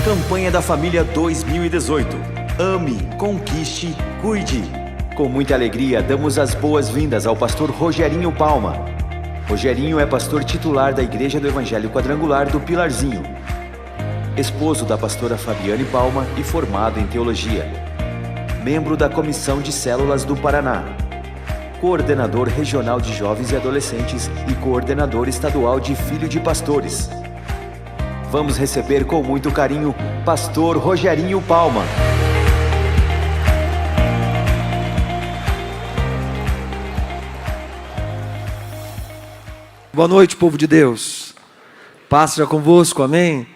Campanha da Família 2018. Ame, conquiste, cuide. Com muita alegria, damos as boas-vindas ao pastor Rogerinho Palma. Rogerinho é pastor titular da Igreja do Evangelho Quadrangular do Pilarzinho, esposo da pastora Fabiane Palma e formado em teologia. Membro da Comissão de Células do Paraná. Coordenador regional de jovens e adolescentes e coordenador estadual de Filho de Pastores. Vamos receber com muito carinho pastor Rogerinho Palma. Boa noite, povo de Deus. Paz seja convosco, amém?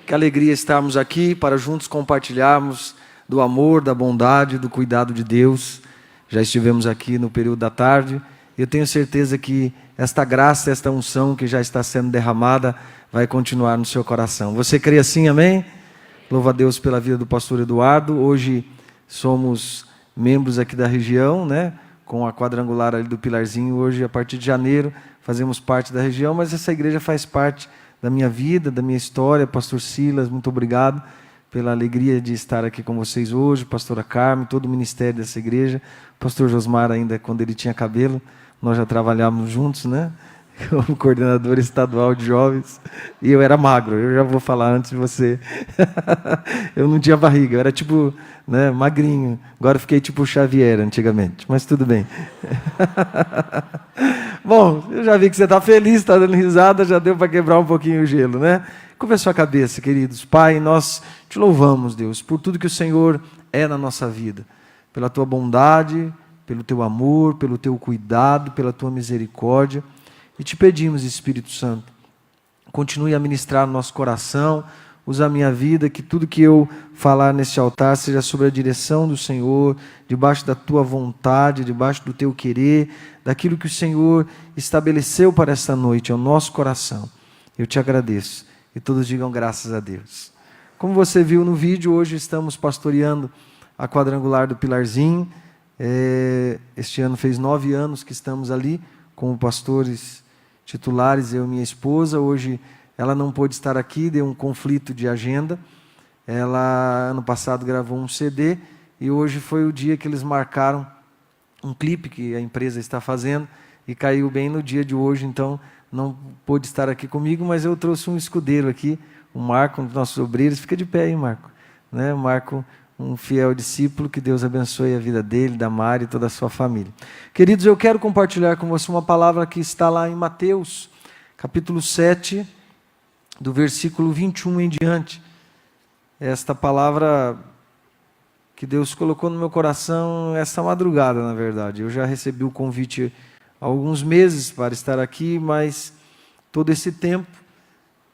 Que alegria estarmos aqui para juntos compartilharmos do amor, da bondade, do cuidado de Deus. Já estivemos aqui no período da tarde. Eu tenho certeza que esta graça, esta unção que já está sendo derramada vai continuar no seu coração. Você crê assim, amém? Louva a Deus pela vida do pastor Eduardo. Hoje somos membros aqui da região, né? Com a quadrangular ali do Pilarzinho. Hoje, a partir de janeiro, fazemos parte da região, mas essa igreja faz parte da minha vida, da minha história. Pastor Silas, muito obrigado pela alegria de estar aqui com vocês hoje. Pastora Carmen, todo o ministério dessa igreja. Pastor Josmar, ainda quando ele tinha cabelo, nós já trabalhávamos juntos, né? Como coordenador estadual de jovens. E eu era magro, eu já vou falar antes de você. Eu não tinha barriga, eu era tipo, né, magrinho. Agora eu fiquei tipo Xavier antigamente, mas tudo bem. Bom, eu já vi que você está feliz, está dando risada, já deu para quebrar um pouquinho o gelo, né? Curva a sua cabeça, queridos. Pai, nós te louvamos, Deus, por tudo que o Senhor é na nossa vida. Pela tua bondade, pelo teu amor, pelo teu cuidado, pela tua misericórdia. E te pedimos, Espírito Santo, continue a ministrar no nosso coração, usa a minha vida, que tudo que eu falar nesse altar seja sobre a direção do Senhor, debaixo da tua vontade, debaixo do teu querer, daquilo que o Senhor estabeleceu para esta noite, ao nosso coração. Eu te agradeço. E todos digam graças a Deus. Como você viu no vídeo, hoje estamos pastoreando a quadrangular do Pilarzinho. Este ano fez 9 anos que estamos ali como pastores titulares, eu e minha esposa. Hoje ela não pôde estar aqui, deu um conflito de agenda. Ela, ano passado, gravou um CD e hoje foi o dia que eles marcaram um clipe que a empresa está fazendo e caiu bem no dia de hoje, então não pôde estar aqui comigo, mas eu trouxe um escudeiro aqui, o Marco, um dos nossos obreiros. Fica de pé aí, Marco. Né? Marco, um fiel discípulo, que Deus abençoe a vida dele, da Mari e toda a sua família. Queridos, eu quero compartilhar com você uma palavra que está lá em Mateus, capítulo 7, do versículo 21 em diante. Esta palavra que Deus colocou no meu coração essa madrugada, na verdade. Eu já recebi o convite há alguns meses para estar aqui, mas todo esse tempo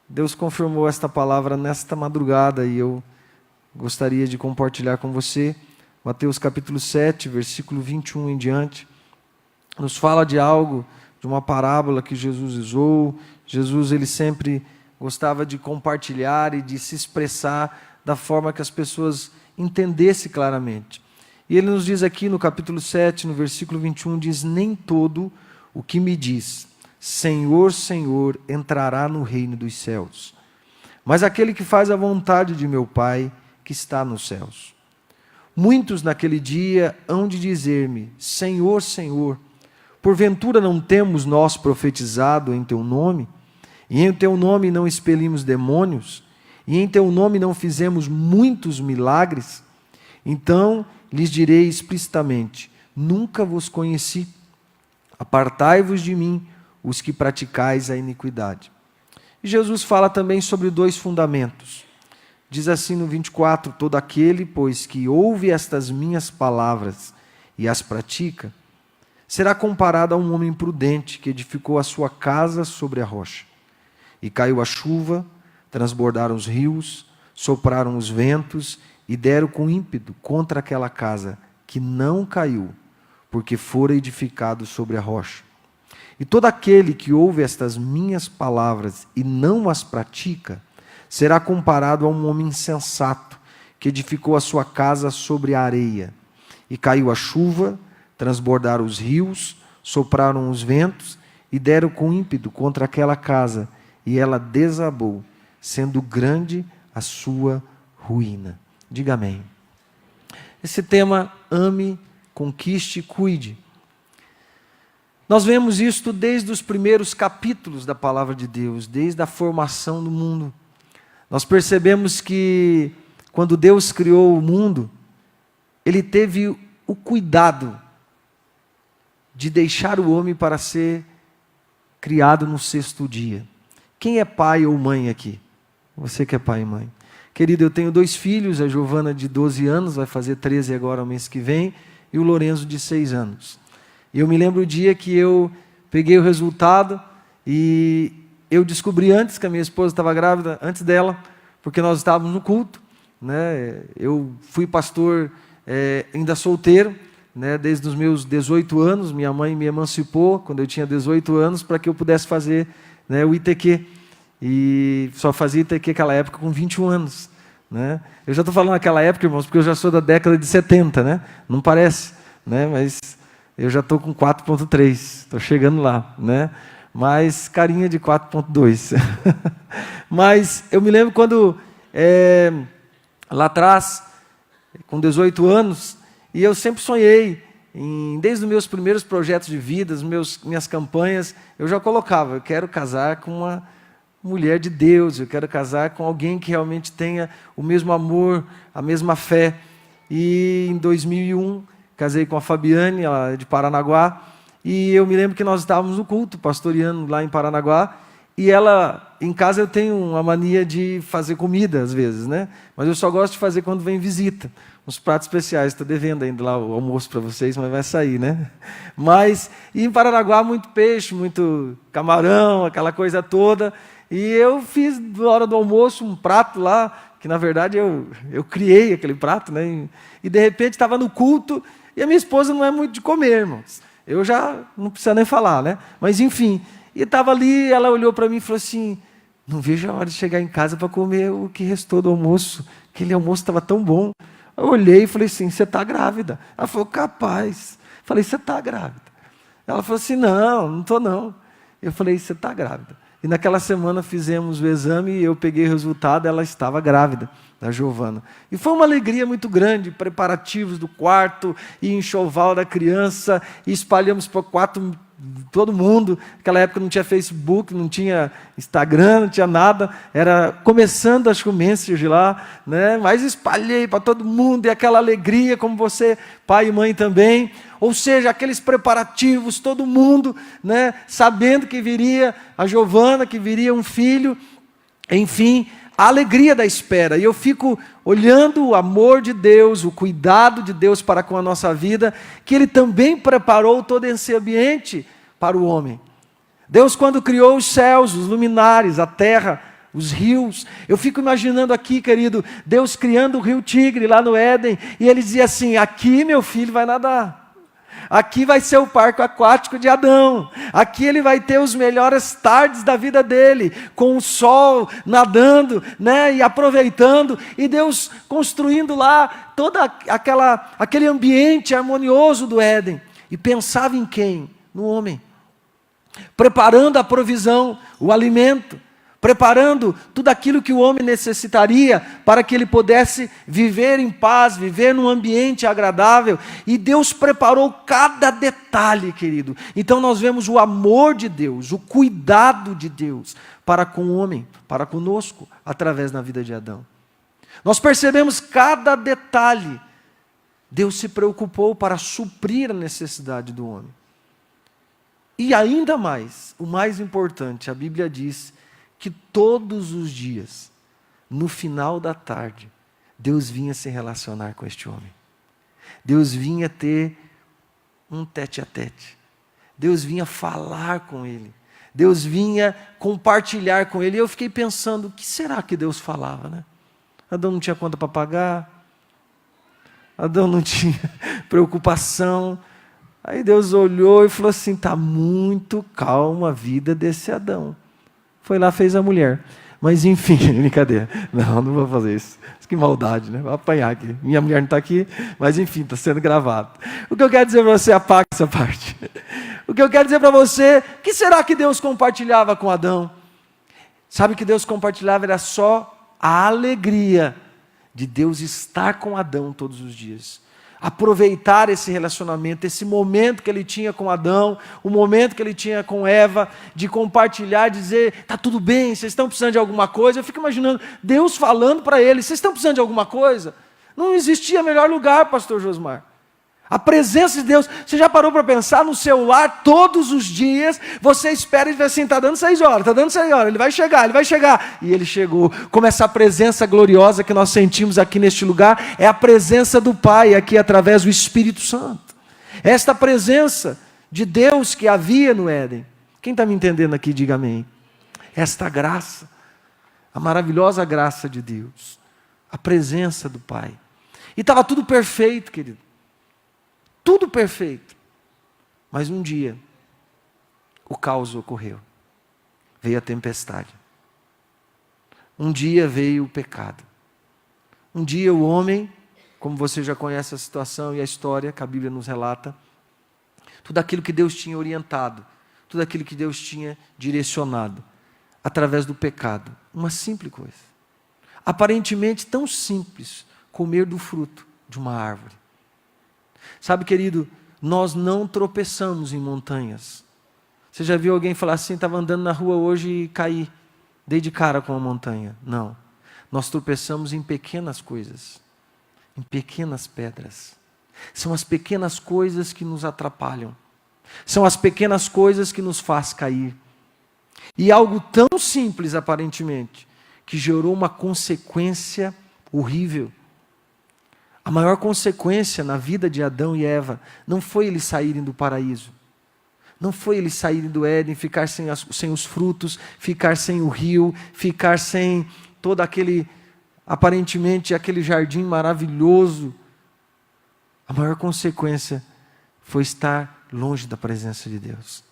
Deus confirmou esta palavra nesta madrugada e eu gostaria de compartilhar com você. Mateus capítulo 7, versículo 21 em diante, nos fala de algo, de uma parábola que Jesus usou. Jesus, ele sempre gostava de compartilhar e de se expressar da forma que as pessoas entendessem claramente. E ele nos diz aqui no capítulo 7, no versículo 21, diz: nem todo o que me diz, Senhor, Senhor, entrará no reino dos céus, mas aquele que faz a vontade de meu Pai que está nos céus. Muitos naquele dia hão de dizer-me: Senhor, Senhor, porventura não temos nós profetizado em teu nome, e em teu nome não expelimos demônios, e em teu nome não fizemos muitos milagres? Então lhes direi explicitamente: nunca vos conheci. Apartai-vos de mim, os que praticais a iniquidade. E Jesus fala também sobre 2 fundamentos. Diz assim no 24: todo aquele, pois, que ouve estas minhas palavras e as pratica, será comparado a um homem prudente que edificou a sua casa sobre a rocha. E caiu a chuva, transbordaram os rios, sopraram os ventos e deram com ímpeto contra aquela casa, que não caiu, porque fora edificado sobre a rocha. E todo aquele que ouve estas minhas palavras e não as pratica, será comparado a um homem insensato, que edificou a sua casa sobre a areia. E caiu a chuva, transbordaram os rios, sopraram os ventos e deram com ímpeto contra aquela casa, e ela desabou, sendo grande a sua ruína. Diga amém. Esse tema, ame, conquiste, cuide. Nós vemos isto desde os primeiros capítulos da palavra de Deus, desde a formação do mundo. Nós percebemos que quando Deus criou o mundo, Ele teve o cuidado de deixar o homem para ser criado no sexto dia. Quem é pai ou mãe aqui? Você que é pai e mãe. Querido, eu tenho 2 filhos, a Giovana de 12 anos, vai fazer 13 agora o mês que vem, e o Lorenzo de 6 anos. E eu me lembro o dia que eu peguei o resultado e eu descobri antes que a minha esposa estava grávida, antes dela, porque nós estávamos no culto, né? Eu fui pastor ainda solteiro, né? Desde os meus 18 anos, minha mãe me emancipou quando eu tinha 18 anos para que eu pudesse fazer, né, o ITQ. E só fazia ITQ naquela época com 21 anos. Né? Eu já estou falando naquela época, irmãos, porque eu já sou da década de 70, né? Não parece, né? Mas eu já estou com 4.3, estou chegando lá, né? Mas carinha de 4.2. Mas eu me lembro quando, lá atrás, com 18 anos, e eu sempre sonhei, desde os meus primeiros projetos de vida, minhas campanhas, eu já colocava, eu quero casar com uma mulher de Deus, eu quero casar com alguém que realmente tenha o mesmo amor, a mesma fé. E em 2001, casei com a Fabiane, ela é de Paranaguá, e eu me lembro que nós estávamos no culto, pastoreando lá em Paranaguá, e ela, em casa eu tenho uma mania de fazer comida às vezes, né? Mas eu só gosto de fazer quando vem visita, uns pratos especiais, estou devendo ainda lá o almoço para vocês, mas vai sair, né? Mas, e em Paranaguá muito peixe, muito camarão, aquela coisa toda. E eu fiz, na hora do almoço, um prato lá, que na verdade eu criei aquele prato, né? E de repente estava no culto, e a minha esposa não é muito de comer, irmãos. Eu já não precisa nem falar, né? Mas enfim, e estava ali, ela olhou para mim e falou assim, não vejo a hora de chegar em casa para comer o que restou do almoço. Aquele almoço estava tão bom. Eu olhei e falei assim, você está grávida? Ela falou, capaz. Eu falei, você está grávida? Ela falou assim, não estou não. Eu falei, você está grávida. E naquela semana fizemos o exame e eu peguei o resultado, ela estava grávida, da Giovana. E foi uma alegria muito grande, preparativos do quarto, e enxoval da criança, e espalhamos para todo mundo. Naquela época não tinha Facebook, não tinha Instagram, não tinha nada, era começando as mensagens lá, né? Mas espalhei para todo mundo, e aquela alegria, como você, pai e mãe também. Ou seja, aqueles preparativos, todo mundo, né, sabendo que viria a Giovana, que viria um filho, enfim, a alegria da espera. E eu fico olhando o amor de Deus, o cuidado de Deus para com a nossa vida, que Ele também preparou todo esse ambiente para o homem. Deus, quando criou os céus, os luminares, a terra, os rios, eu fico imaginando aqui, querido, Deus criando o rio Tigre lá no Éden, e Ele dizia assim, aqui meu filho vai nadar. Aqui vai ser o parque aquático de Adão. Aqui ele vai ter os melhores tardes da vida dele, com o sol nadando, né, e aproveitando, e Deus construindo lá todo aquele ambiente harmonioso do Éden. E pensava em quem? No homem. Preparando a provisão, o alimento, preparando tudo aquilo que o homem necessitaria para que ele pudesse viver em paz, viver num ambiente agradável. E Deus preparou cada detalhe, querido. Então nós vemos o amor de Deus, o cuidado de Deus para com o homem, para conosco, através da vida de Adão. Nós percebemos cada detalhe. Deus se preocupou para suprir a necessidade do homem. E ainda mais, o mais importante, a Bíblia diz que todos os dias, no final da tarde, Deus vinha se relacionar com este homem. Deus vinha ter um tete-a-tete. Deus vinha falar com ele. Deus vinha compartilhar com ele. E eu fiquei pensando, o que será que Deus falava, né? Adão não tinha conta para pagar. Adão não tinha preocupação. Aí Deus olhou e falou assim, está muito calma a vida desse Adão. Foi lá, fez a mulher. Mas enfim, brincadeira. Não vou fazer isso. Que maldade, né? Vou apanhar aqui. Minha mulher não está aqui, mas enfim, está sendo gravado. O que eu quero dizer para você, apaga essa parte. O que eu quero dizer para você, o que será que Deus compartilhava com Adão? Sabe que Deus compartilhava era só a alegria de Deus estar com Adão todos os dias. Aproveitar esse relacionamento, esse momento que ele tinha com Adão, o momento que ele tinha com Eva, de compartilhar, dizer, está tudo bem, vocês estão precisando de alguma coisa. Eu fico imaginando Deus falando para eles, vocês estão precisando de alguma coisa? Não existia melhor lugar, pastor Josmar. A presença de Deus, você já parou para pensar no seu lar todos os dias, você espera e diz assim, está dando 6 horas, ele vai chegar, e ele chegou. Como essa presença gloriosa que nós sentimos aqui neste lugar, é a presença do Pai aqui através do Espírito Santo. Esta presença de Deus que havia no Éden. Quem está me entendendo aqui, diga amém. Esta graça, a maravilhosa graça de Deus, a presença do Pai. E estava tudo perfeito, querido. Tudo perfeito. Mas um dia, o caos ocorreu. Veio a tempestade. Um dia veio o pecado. Um dia o homem, como você já conhece a situação e a história que a Bíblia nos relata, tudo aquilo que Deus tinha orientado, tudo aquilo que Deus tinha direcionado, através do pecado. Uma simples coisa. Aparentemente tão simples, comer do fruto de uma árvore. Sabe, querido, nós não tropeçamos em montanhas. Você já viu alguém falar assim, estava andando na rua hoje e caí, dei de cara com a montanha? Não. Nós tropeçamos em pequenas coisas, em pequenas pedras. São as pequenas coisas que nos atrapalham. São as pequenas coisas que nos faz cair. E algo tão simples, aparentemente, que gerou uma consequência horrível. A maior consequência na vida de Adão e Eva não foi eles saírem do paraíso. Não foi eles saírem do Éden, ficar sem os frutos, ficar sem o rio, ficar sem todo aquele, aparentemente, aquele jardim maravilhoso. A maior consequência foi estar longe da presença de Deus.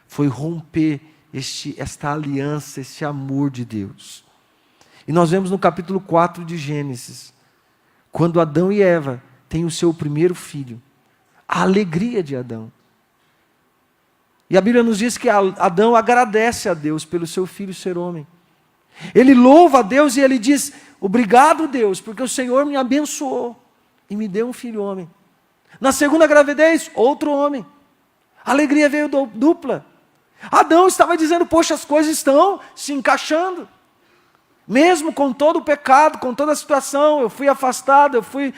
Foi romper esta aliança, este amor de Deus. E nós vemos no capítulo 4 de Gênesis, quando Adão e Eva têm o seu primeiro filho, a alegria de Adão. E a Bíblia nos diz que Adão agradece a Deus pelo seu filho ser homem. Ele louva a Deus e ele diz, obrigado Deus, porque o Senhor me abençoou e me deu um filho homem. Na segunda gravidez, outro homem. A alegria veio dupla. Adão estava dizendo, poxa, as coisas estão se encaixando. Mesmo com todo o pecado, com toda a situação, eu fui afastado, eu fui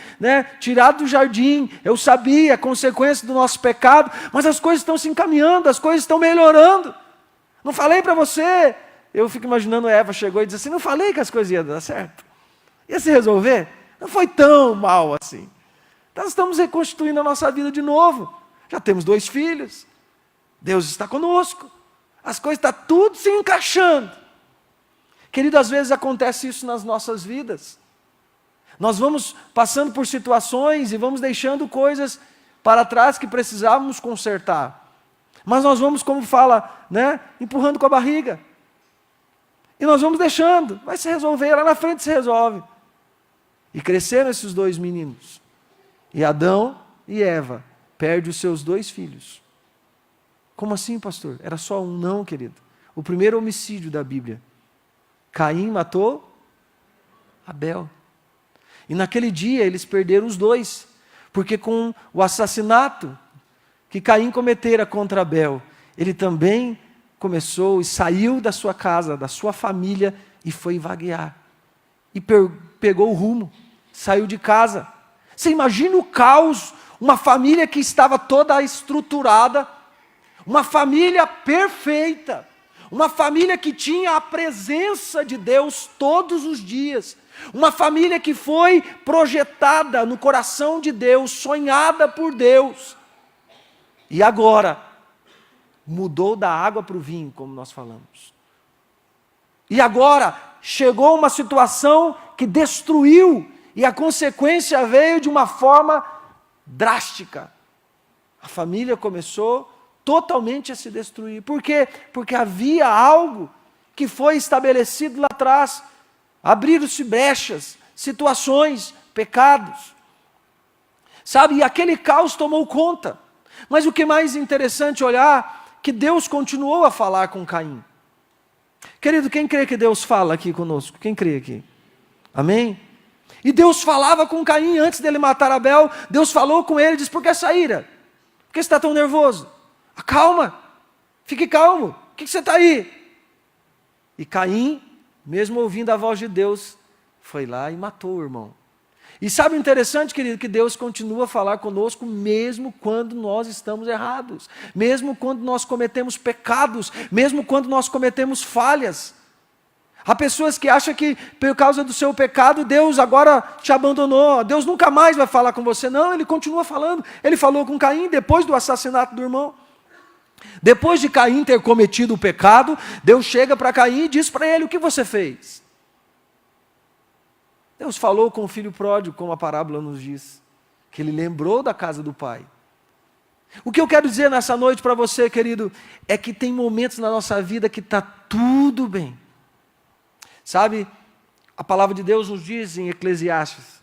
tirado do jardim, eu sabia a consequência do nosso pecado, mas as coisas estão se encaminhando, as coisas estão melhorando. Não falei para você? Eu fico imaginando Eva chegou e disse assim, não falei que as coisas iam dar certo? Ia se resolver? Não foi tão mal assim. Nós estamos reconstituindo a nossa vida de novo. Já temos 2 filhos. Deus está conosco. As coisas estão tudo se encaixando. Querido, às vezes acontece isso nas nossas vidas. Nós vamos passando por situações e vamos deixando coisas para trás que precisávamos consertar. Mas nós vamos, como fala, empurrando com a barriga. E nós vamos deixando, vai se resolver, lá na frente se resolve. E cresceram esses 2 meninos. E Adão e Eva perdem os seus 2 filhos. Como assim, pastor? Era só um? Não, querido. O primeiro homicídio da Bíblia. Caim matou Abel. E naquele dia eles perderam os 2. Porque com o assassinato que Caim cometera contra Abel, ele também começou e saiu da sua casa, da sua família e foi vaguear. E pegou o rumo, saiu de casa. Você imagina o caos, uma família que estava toda estruturada, uma família perfeita, uma família que tinha a presença de Deus todos os dias, uma família que foi projetada no coração de Deus, sonhada por Deus, e agora mudou da água para o vinho, como nós falamos. E agora chegou uma situação que destruiu, e a consequência veio de uma forma drástica. A família começou totalmente a se destruir. Por quê? Porque havia algo que foi estabelecido lá atrás. Abriram-se brechas, situações, pecados. Sabe, e aquele caos tomou conta. Mas o que é mais interessante olhar, que Deus continuou a falar com Caim. Querido, quem crê que Deus fala aqui conosco? Quem crê aqui? Amém? E Deus falava com Caim antes dele matar Abel. Deus falou com ele e disse: por que essa ira? Por que você está tão nervoso? Acalma, fique calmo. Por que você está aí? E Caim, mesmo ouvindo a voz de Deus, foi lá e matou o irmão. E sabe o interessante, querido, que Deus continua a falar conosco mesmo quando nós estamos errados, mesmo quando nós cometemos pecados, mesmo quando nós cometemos falhas. Há pessoas que acham que por causa do seu pecado Deus agora te abandonou, Deus nunca mais vai falar com você. Não, Ele continua falando. Ele falou com Caim depois do assassinato do irmão. Depois de Caim ter cometido o pecado, Deus chega para Caim e diz para ele: o que você fez? Deus falou com o filho pródigo, como a parábola nos diz, que ele lembrou da casa do pai. O que eu quero dizer nessa noite para você, querido, é que tem momentos na nossa vida que está tudo bem. Sabe, a palavra de Deus nos diz em Eclesiastes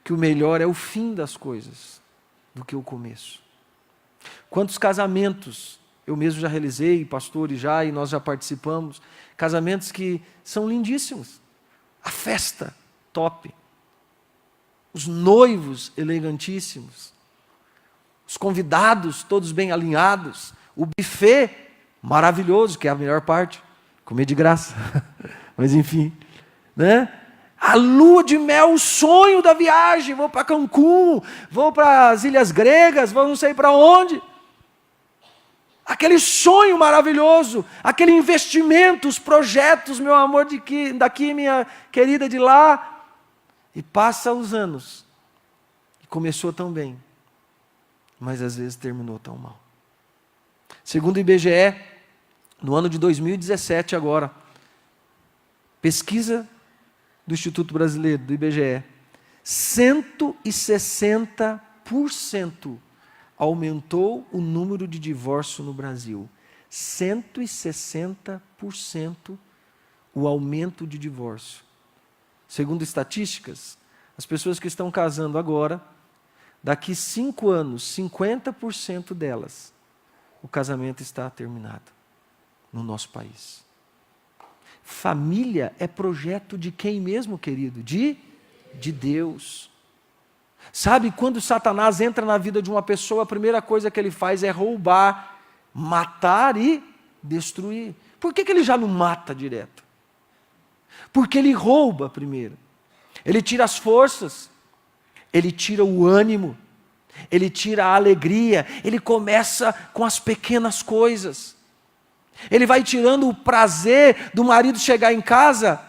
que o melhor é o fim das coisas do que o começo. Quantos casamentos eu mesmo já realizei, pastores já, e nós já participamos, casamentos que são lindíssimos. A festa top, os noivos elegantíssimos, os convidados todos bem alinhados, o buffet maravilhoso, que é a melhor parte, comer de graça, mas enfim, né? A lua de mel, o sonho da viagem, vou para Cancún, vou para as Ilhas Gregas, vou não sei para onde. Aquele sonho maravilhoso, aquele investimento, os projetos, meu amor, daqui, minha querida de lá. E passa os anos, e começou tão bem, mas às vezes terminou tão mal. Segundo o IBGE, no ano de 2017 agora, pesquisa do Instituto Brasileiro, do IBGE, 160% aumentou o número de divórcio no Brasil. 160% o aumento de divórcio. Segundo estatísticas, as pessoas que estão casando agora, daqui 5 anos, 50% delas, o casamento está terminado no nosso país. Família é projeto de quem mesmo, querido? De Deus. Sabe, quando Satanás entra na vida de uma pessoa, a primeira coisa que ele faz é roubar, matar e destruir. Por que ele já não mata direto? Porque ele rouba primeiro. Ele tira as forças, ele tira o ânimo, ele tira a alegria, ele começa com as pequenas coisas. Ele vai tirando o prazer do marido chegar em casa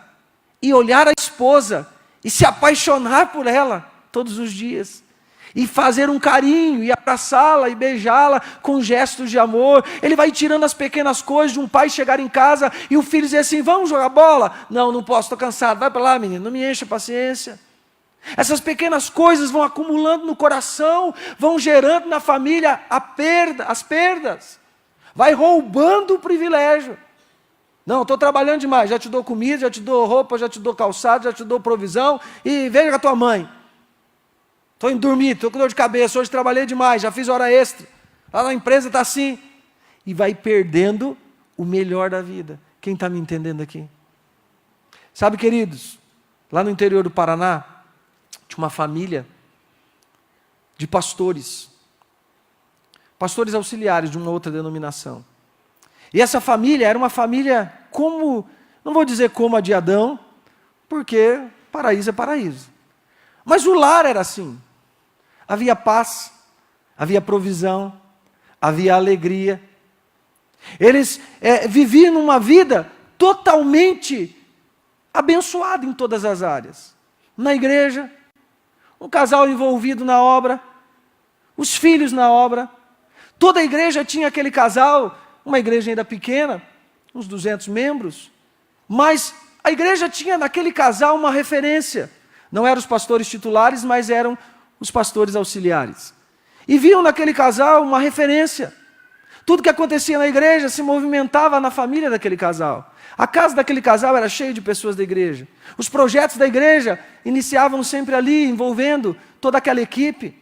e olhar a esposa e se apaixonar por ela todos os dias. E fazer um carinho, e abraçá-la, e beijá-la com gestos de amor. Ele vai tirando as pequenas coisas de um pai chegar em casa e o filho dizer assim: vamos jogar bola? Não, não posso, estou cansado. Vai para lá, menino, não me encha a paciência. Essas pequenas coisas vão acumulando no coração, vão gerando na família as perdas. Vai roubando o privilégio. Não, estou trabalhando demais, já te dou comida, já te dou roupa, já te dou calçado, já te dou provisão, e veja com a tua mãe. Estou indo dormir, estou com dor de cabeça, hoje trabalhei demais, já fiz hora extra. Lá na empresa está assim. E vai perdendo o melhor da vida. Quem está me entendendo aqui? Sabe, queridos, lá no interior do Paraná, tinha uma família de pastores auxiliares de uma outra denominação. E essa família era uma família como, não vou dizer como a de Adão, porque paraíso é paraíso. Mas o lar era assim. Havia paz, havia provisão, havia alegria. Eles viviam uma vida totalmente abençoada em todas as áreas. Na igreja, um casal envolvido na obra, os filhos na obra. Toda a igreja tinha aquele casal, uma igreja ainda pequena, uns 200 membros, mas a igreja tinha naquele casal uma referência. Não eram os pastores titulares, mas eram os pastores auxiliares. E viam naquele casal uma referência. Tudo que acontecia na igreja se movimentava na família daquele casal. A casa daquele casal era cheia de pessoas da igreja. Os projetos da igreja iniciavam sempre ali, envolvendo toda aquela equipe.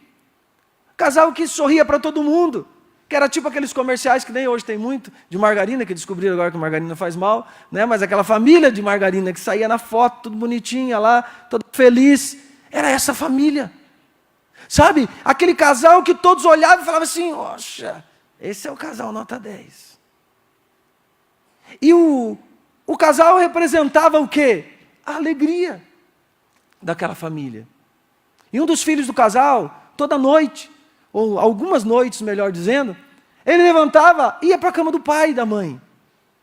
Casal que sorria para todo mundo, que era tipo aqueles comerciais que nem hoje tem muito, de margarina, que descobriram agora que margarina faz mal, né? Mas aquela família de margarina que saía na foto, tudo bonitinha lá, todo feliz, era essa família. Sabe, aquele casal que todos olhavam e falavam assim, oxa, esse é o casal nota 10. E o casal representava o quê? A alegria daquela família. E um dos filhos do casal, toda noite, ou algumas noites, melhor dizendo, ele levantava e ia para a cama do pai e da mãe.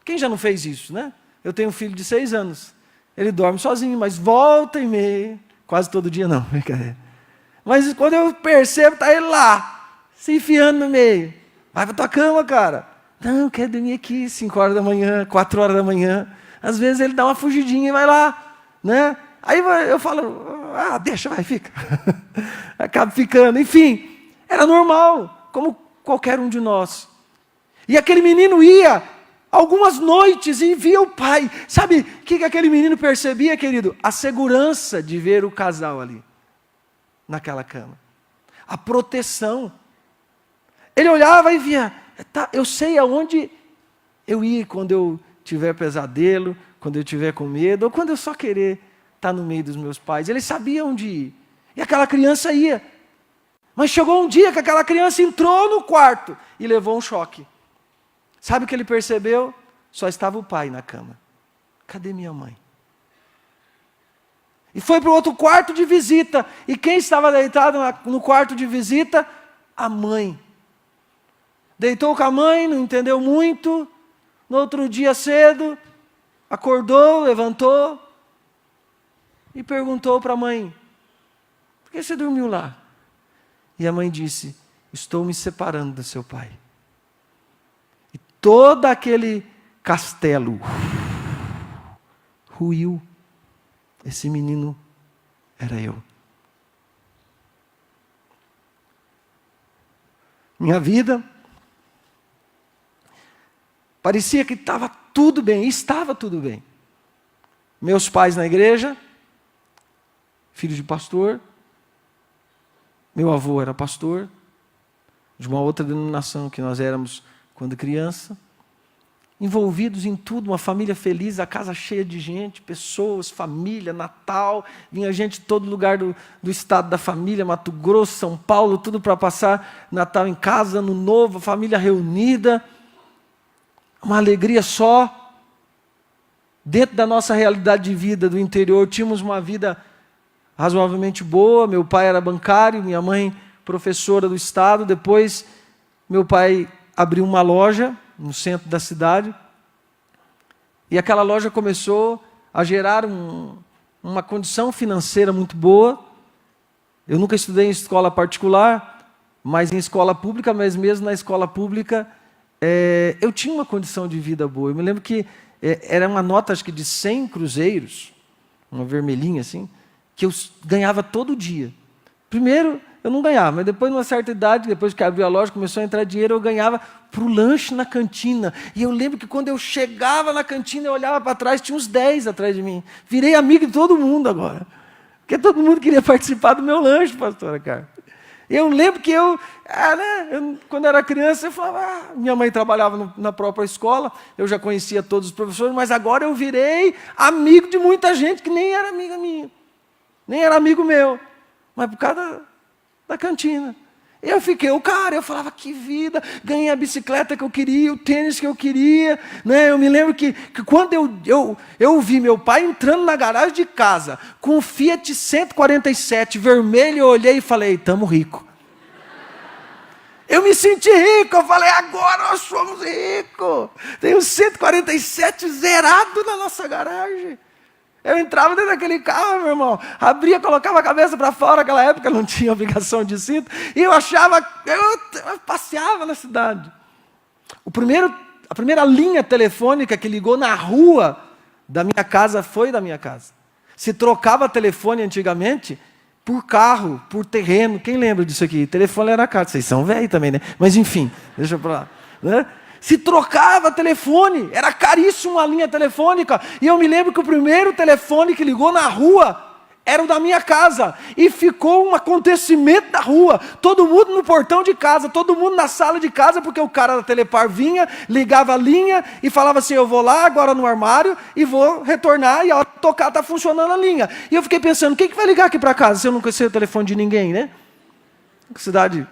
Quem já não fez isso, né? Eu tenho um filho de 6 anos. Ele dorme sozinho, mas volta e meia, quase todo dia não, brincadeira. Mas quando eu percebo, está ele lá, se enfiando no meio. Vai para tua cama, cara. Não, quero dormir aqui, 5 horas da manhã, 4 horas da manhã. Às vezes ele dá uma fugidinha e vai lá, né? Aí eu falo, deixa, vai, fica. Acaba ficando, enfim. Era normal, como qualquer um de nós. E aquele menino ia algumas noites e via o pai. Sabe o que aquele menino percebia, querido? A segurança de ver o casal ali, naquela cama. A proteção. Ele olhava e via, eu sei aonde eu ia quando eu tiver pesadelo, quando eu tiver com medo, ou quando eu só querer estar no meio dos meus pais. Ele sabia onde ir. E aquela criança ia. Mas chegou um dia que aquela criança entrou no quarto e levou um choque. Sabe o que ele percebeu? Só estava o pai na cama. Cadê minha mãe? E foi para o outro quarto de visita. E quem estava deitado no quarto de visita? A mãe. Deitou com a mãe, não entendeu muito. No outro dia cedo, acordou, levantou e perguntou para a mãe, por que você dormiu lá? E a mãe disse, estou me separando do seu pai. E todo aquele castelo ruiu. Esse menino era eu. Minha vida parecia que estava tudo bem, e estava tudo bem. Meus pais na igreja, filho de pastor, meu avô era pastor, de uma outra denominação que nós éramos quando criança, envolvidos em tudo, uma família feliz, a casa cheia de gente, pessoas, família, Natal, vinha gente de todo lugar do estado da família, Mato Grosso, São Paulo, tudo para passar Natal em casa, Ano Novo, família reunida, uma alegria só. Dentro da nossa realidade de vida do interior, tínhamos uma vida razoavelmente boa. Meu pai era bancário, minha mãe professora do estado. Depois, meu pai abriu uma loja no centro da cidade. E aquela loja começou a gerar uma condição financeira muito boa. Eu nunca estudei em escola particular, mas em escola pública, mas mesmo na escola pública, eu tinha uma condição de vida boa. Eu me lembro que era uma nota, acho que de 100 cruzeiros, uma vermelhinha assim, que eu ganhava todo dia. Primeiro, eu não ganhava, mas depois, numa certa idade, depois que abriu a loja, começou a entrar dinheiro, eu ganhava para o lanche na cantina. E eu lembro que quando eu chegava na cantina, eu olhava para trás, tinha uns 10 atrás de mim. Virei amigo de todo mundo agora. Porque todo mundo queria participar do meu lanche, pastora Carla. Eu lembro que quando era criança, eu falava, minha mãe trabalhava na própria escola, eu já conhecia todos os professores, mas agora eu virei amigo de muita gente que nem era amiga minha, nem era amigo meu, mas por causa da cantina. Eu fiquei o cara, eu falava, que vida, ganhei a bicicleta que eu queria, o tênis que eu queria, né? Eu me lembro que quando eu vi meu pai entrando na garagem de casa, com um Fiat 147 vermelho, eu olhei e falei, tamo rico. Eu me senti rico, eu falei, agora nós somos ricos. Tem um 147 zerado na nossa garagem. Eu entrava dentro daquele carro, meu irmão, abria, colocava a cabeça para fora, naquela época não tinha obrigação de cinto, e eu achava, eu passeava na cidade. A primeira linha telefônica que ligou na rua da minha casa foi da minha casa. Se trocava telefone antigamente por carro, por terreno, quem lembra disso aqui? Telefone era caro, vocês são velhos também, né? Mas enfim, deixa para lá, né? Se trocava telefone, era caríssimo a linha telefônica. E eu me lembro que o primeiro telefone que ligou na rua, era o da minha casa, e ficou um acontecimento na rua, todo mundo no portão de casa, todo mundo na sala de casa, porque o cara da Telepar vinha, ligava a linha e falava assim, eu vou lá agora no armário e vou retornar, e a hora de tocar está funcionando a linha. E eu fiquei pensando, quem que vai ligar aqui para casa, se eu não conhecer o telefone de ninguém, né? Cidade,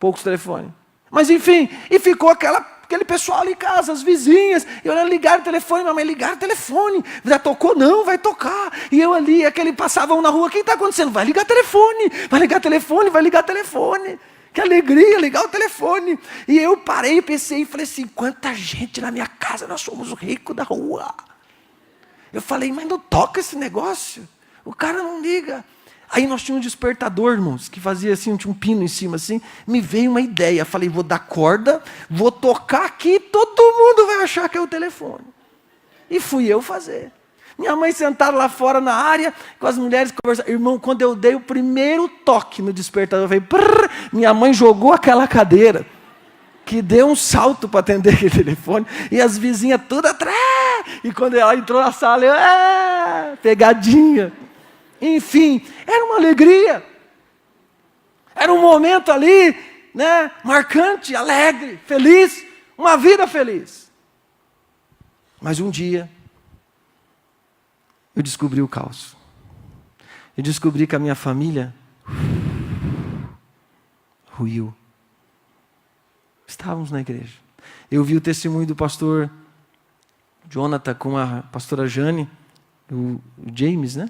poucos telefones. Mas enfim, e ficou aquele pessoal ali em casa, as vizinhas, e olhando, ligaram o telefone, minha mãe, ligaram o telefone, já tocou? Não, vai tocar. E eu ali, aquele passavam na rua, o que está acontecendo? Vai ligar telefone, vai ligar telefone, vai ligar telefone. Que alegria, ligar o telefone. E eu parei, pensei e falei assim, quanta gente na minha casa, nós somos o rico da rua. Eu falei, mas não toca esse negócio, o cara não liga. Aí nós tínhamos um despertador, irmãos, que fazia assim, tinha um pino em cima assim, me veio uma ideia, falei, vou dar corda, vou tocar aqui, todo mundo vai achar que é o telefone. E fui eu fazer. Minha mãe sentada lá fora na área, com as mulheres conversando. Irmão, quando eu dei o primeiro toque no despertador, eu falei, prrr, minha mãe jogou aquela cadeira, que deu um salto para atender aquele telefone, e as vizinhas todas atrás, e quando ela entrou na sala, eu, pegadinha. Enfim, era uma alegria, era um momento ali, né, marcante, alegre, feliz, uma vida feliz. Mas um dia, eu descobri o caos. Eu descobri que a minha família ruiu. Estávamos na igreja. Eu vi o testemunho do pastor Jonathan com a pastora Jane, o James, né?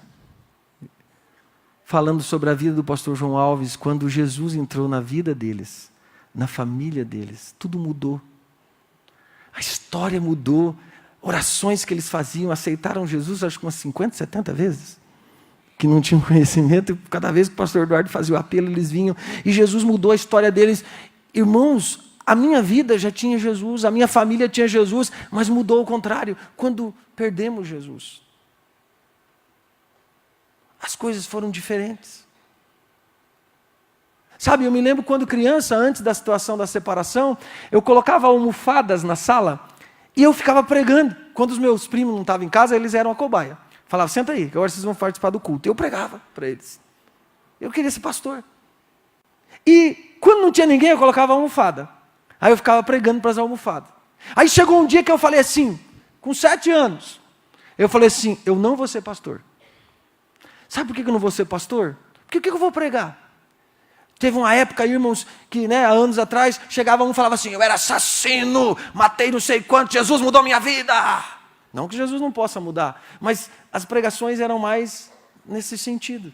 Falando sobre a vida do pastor João Alves, quando Jesus entrou na vida deles, na família deles, tudo mudou. A história mudou, orações que eles faziam, aceitaram Jesus, acho que umas 50, 70 vezes, que não tinham conhecimento, e cada vez que o pastor Eduardo fazia o apelo, eles vinham, e Jesus mudou a história deles. Irmãos, a minha vida já tinha Jesus, a minha família tinha Jesus, mas mudou ao contrário, quando perdemos Jesus. As coisas foram diferentes. Sabe, eu me lembro quando criança, antes da situação da separação, eu colocava almofadas na sala e eu ficava pregando. Quando os meus primos não estavam em casa, eles eram a cobaia. Falava, senta aí, que agora vocês vão participar do culto. Eu pregava para eles. Eu queria ser pastor. E quando não tinha ninguém, eu colocava a almofada. Aí eu ficava pregando para as almofadas. Aí chegou um dia que eu falei assim, com 7 anos, eu falei assim, eu não vou ser pastor. Sabe por que eu não vou ser pastor? Porque o que eu vou pregar? Teve uma época, irmãos, que há anos atrás, chegava um e falava assim, eu era assassino, matei não sei quanto, Jesus mudou minha vida. Não que Jesus não possa mudar, mas as pregações eram mais nesse sentido.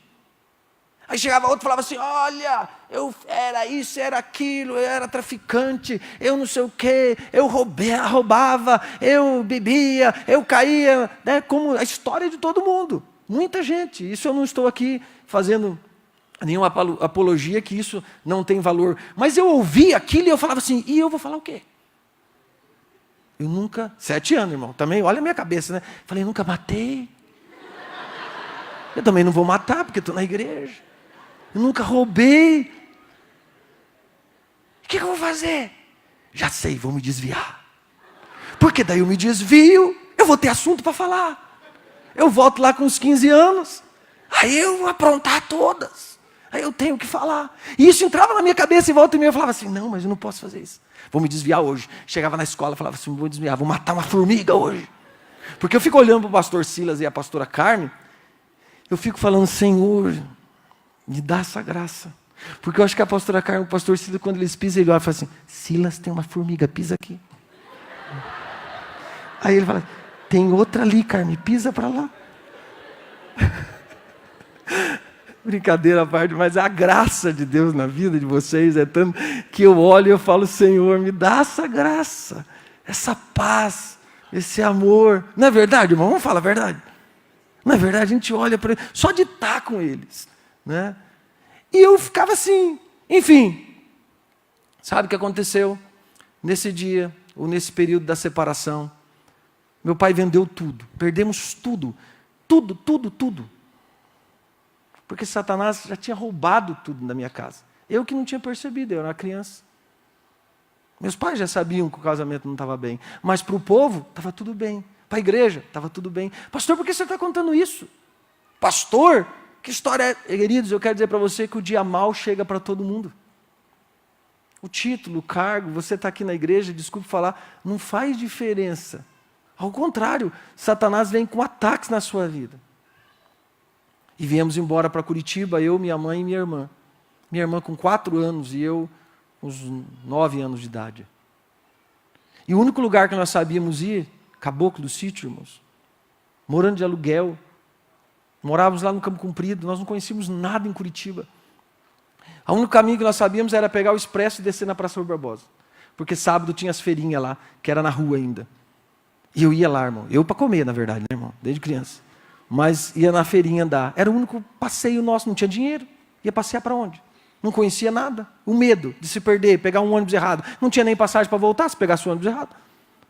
Aí chegava outro e falava assim, olha, eu era isso, era aquilo, eu era traficante, eu não sei o quê, eu roubava, eu bebia, eu caía, como a história de todo mundo. Muita gente, isso eu não estou aqui fazendo nenhuma apologia que isso não tem valor. Mas eu ouvi aquilo e eu falava assim, e eu vou falar o quê? Eu nunca, 7 anos, irmão, também, olha a minha cabeça, né? Falei, nunca matei. Eu também não vou matar, porque estou na igreja. Eu nunca roubei. O que eu vou fazer? Já sei, vou me desviar. Porque daí eu me desvio, eu vou ter assunto para falar. Eu volto lá com uns 15 anos, aí eu vou aprontar todas, aí eu tenho que falar. E isso entrava na minha cabeça e volta e meia eu falava assim, não, mas eu não posso fazer isso. Vou me desviar hoje. Chegava na escola e falava assim, vou desviar, vou matar uma formiga hoje. Porque eu fico olhando para o pastor Silas e a pastora Carmen, eu fico falando, Senhor, me dá essa graça. Porque eu acho que a pastora Carmen, o pastor Silas, quando eles pisam, ele olha e fala assim, Silas, tem uma formiga, pisa aqui. Aí ele fala, tem outra ali, Carmen, pisa para lá. Brincadeira à parte, mas a graça de Deus na vida de vocês é tanto que eu olho e eu falo, Senhor, me dá essa graça, essa paz, esse amor. Não é verdade, irmão? Vamos falar a verdade. Não é verdade? A gente olha para eles, só de estar com eles, né? E eu ficava assim, enfim. Sabe o que aconteceu? Nesse dia, ou nesse período da separação, meu pai vendeu tudo, perdemos tudo, tudo. Porque Satanás já tinha roubado tudo da minha casa. Eu que não tinha percebido, eu era uma criança. Meus pais já sabiam que o casamento não estava bem, mas para o povo estava tudo bem. Para a igreja estava tudo bem. Pastor, por que você está contando isso? Pastor? Que história é? Queridos, eu quero dizer para você que o dia mau chega para todo mundo. O título, o cargo, você está aqui na igreja, desculpe falar, não faz diferença. Ao contrário, Satanás vem com ataques na sua vida. E viemos embora para Curitiba, eu, minha mãe e minha irmã. Minha irmã com 4 anos e eu com uns 9 anos de idade. E o único lugar que nós sabíamos ir, Caboclo do Sítio, irmãos, morando de aluguel, morávamos lá no Campo Comprido, nós não conhecíamos nada em Curitiba. O único caminho que nós sabíamos era pegar o expresso e descer na Praça Rui Barbosa. Porque sábado tinha as feirinhas lá, que era na rua ainda. E eu ia lá, irmão. Eu para comer, na verdade, né, irmão? Desde criança. Mas ia na feirinha andar. Era o único passeio nosso, não tinha dinheiro. Ia passear para onde? Não conhecia nada. O medo de se perder, pegar um ônibus errado. Não tinha nem passagem para voltar se pegasse o ônibus errado.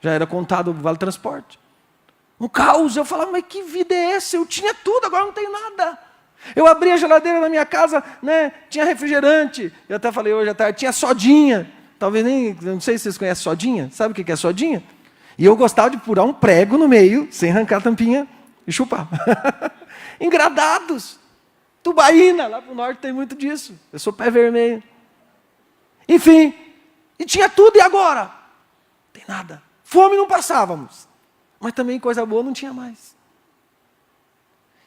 Já era contado o vale transporte. Um caos. Eu falava, mas que vida é essa? Eu tinha tudo, agora não tenho nada. Eu abri a geladeira na minha casa, né? Tinha refrigerante. Eu até falei hoje à tarde, tinha sodinha. Talvez nem, não sei se vocês conhecem sodinha. Sabe o que é sodinha? E eu gostava de furar um prego no meio, sem arrancar a tampinha e chupar. Engradados. Tubaína, lá para o norte tem muito disso. Eu sou pé vermelho. Enfim, e tinha tudo, e agora? Não tem nada. Fome não passávamos. Mas também coisa boa não tinha mais.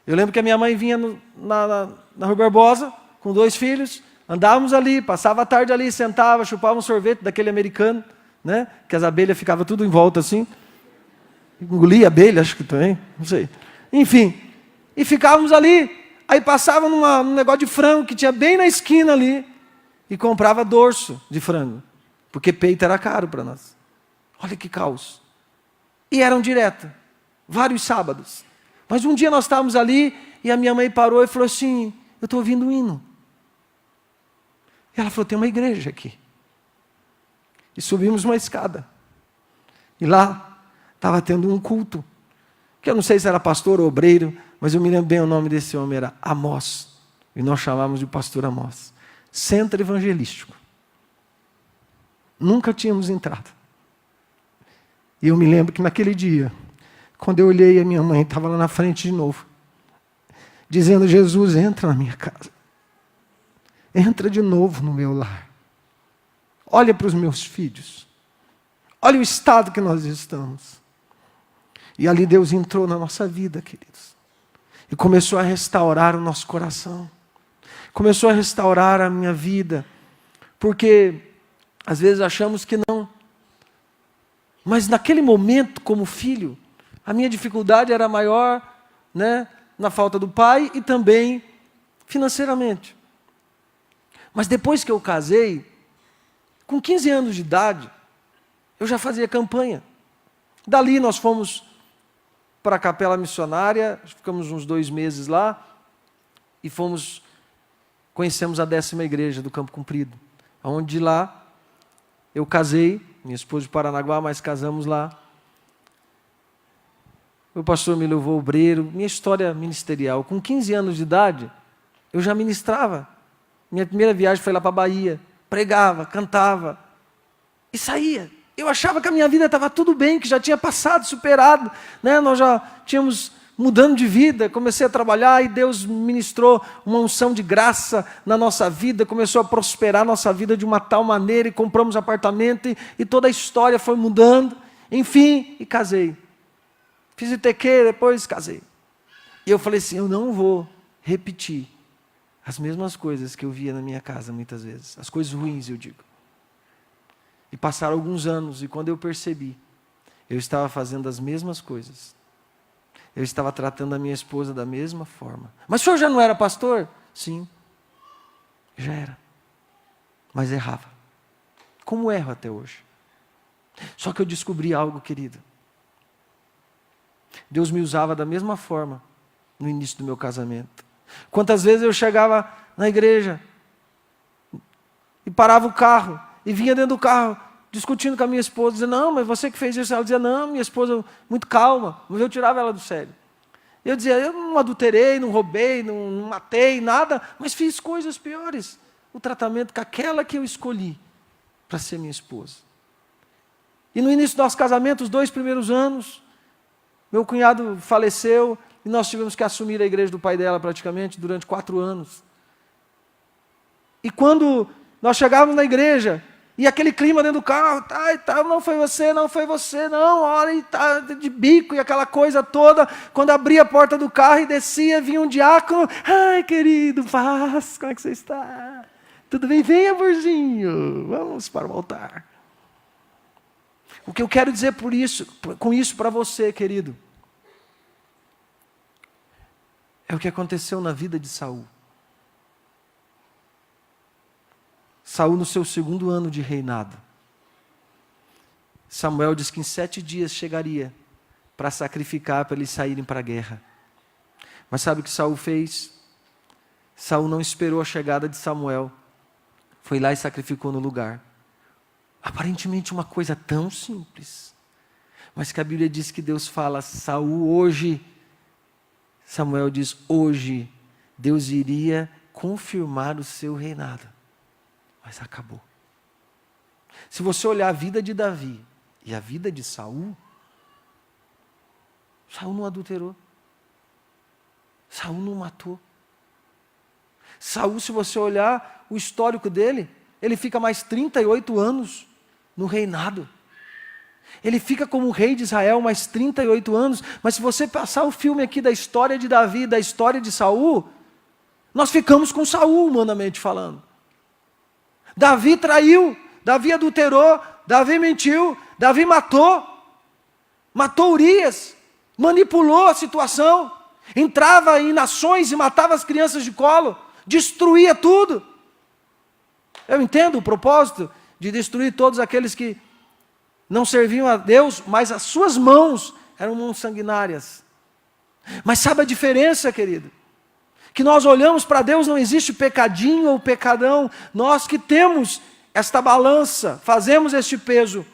Eu lembro que a minha mãe vinha na Rua Barbosa, com 2 filhos, andávamos ali, passava a tarde ali, sentava, chupava um sorvete daquele americano, né? Que as abelhas ficavam tudo em volta assim. Engolia abelha, acho que também, não sei. Enfim, e ficávamos ali. Aí passava num negócio de frango que tinha bem na esquina ali e comprava dorso de frango, porque peito era caro para nós. Olha que caos. E eram direto, vários sábados. Mas um dia nós estávamos ali e a minha mãe parou e falou assim, eu estou ouvindo um hino. E ela falou, tem uma igreja aqui. E subimos uma escada. E lá estava tendo um culto, que eu não sei se era pastor ou obreiro, mas eu me lembro bem o nome desse homem, era Amós. E nós chamávamos de pastor Amós. Centro evangelístico. Nunca tínhamos entrado. E eu me lembro que naquele dia, quando eu olhei, a minha mãe estava lá na frente de novo, dizendo, Jesus, entra na minha casa. Entra de novo no meu lar. Olha para os meus filhos. Olha o estado que nós estamos. E ali Deus entrou na nossa vida, queridos. E começou a restaurar o nosso coração. Começou a restaurar a minha vida. Porque às vezes achamos que não. Mas naquele momento, como filho, a minha dificuldade era maior, né, na falta do pai e também financeiramente. Mas depois que eu casei, com 15 anos de idade, eu já fazia campanha. Dali nós fomos para a capela missionária, ficamos uns 2 meses lá, e conhecemos a 10ª igreja do Campo Comprido, onde lá eu casei, minha esposa de Paranaguá, mas casamos lá. O pastor me levou obreiro, minha história ministerial. Com 15 anos de idade, eu já ministrava. Minha primeira viagem foi lá para a Bahia, pregava, cantava, e saía. Eu achava que a minha vida estava tudo bem, que já tinha passado, superado, né? Nós já tínhamos mudando de vida, comecei a trabalhar e Deus ministrou uma unção de graça na nossa vida, começou a prosperar a nossa vida de uma tal maneira, e compramos apartamento, e toda a história foi mudando, enfim, e casei. Fiz ITQ, depois casei. E eu falei assim, eu não vou repetir as mesmas coisas que eu via na minha casa muitas vezes, as coisas ruins, eu digo. E passaram alguns anos, e quando eu percebi, eu estava fazendo as mesmas coisas. Eu estava tratando a minha esposa da mesma forma. Mas o senhor já não era pastor? Sim, já era. Mas errava. Como erro até hoje. Só que eu descobri algo, querido. Deus me usava da mesma forma no início do meu casamento. Quantas vezes eu chegava na igreja e parava o carro e vinha dentro do carro discutindo com a minha esposa, dizendo, não, mas você que fez isso. Ela dizia, não, minha esposa muito calma, mas eu tirava ela do sério. Eu dizia, eu não adulterei, não roubei, não matei, nada, mas fiz coisas piores. O tratamento com aquela que eu escolhi para ser minha esposa. E no início do nosso casamento, os 2 primeiros anos, meu cunhado faleceu, e nós tivemos que assumir a igreja do pai dela praticamente durante 4 anos. E quando nós chegávamos na igreja, e aquele clima dentro do carro, tá, não foi você, não, olha, e tá de bico, e aquela coisa toda, quando abria a porta do carro e descia, vinha um diácono, ai querido, paz, como é que você está? Tudo bem? Vem, amorzinho, vamos para o altar. O que eu quero dizer com isso para você, querido, é o que aconteceu na vida de Saul. Saul no seu 2º ano de reinado. Samuel diz que em 7 dias chegaria para sacrificar, para eles saírem para a guerra. Mas sabe o que Saul fez? Saul não esperou a chegada de Samuel. Foi lá e sacrificou no lugar. Aparentemente uma coisa tão simples. Mas que a Bíblia diz que Deus fala, Saul hoje, Samuel diz, hoje, Deus iria confirmar o seu reinado. Mas acabou. Se você olhar a vida de Davi e a vida de Saul, Saul não adulterou. Saul não matou. Saul, se você olhar o histórico dele, ele fica mais 38 anos no reinado. Ele fica como rei de Israel mais 38 anos, mas se você passar o filme aqui da história de Davi, da história de Saul, nós ficamos com Saul, humanamente falando. Davi traiu, Davi adulterou, Davi mentiu, Davi matou Urias, manipulou a situação, entrava em nações e matava as crianças de colo, destruía tudo. Eu entendo o propósito de destruir todos aqueles que não serviam a Deus, mas as suas mãos eram mãos sanguinárias. Mas sabe a diferença, querido? Que nós olhamos para Deus, não existe pecadinho ou pecadão. Nós que temos esta balança, fazemos este peso.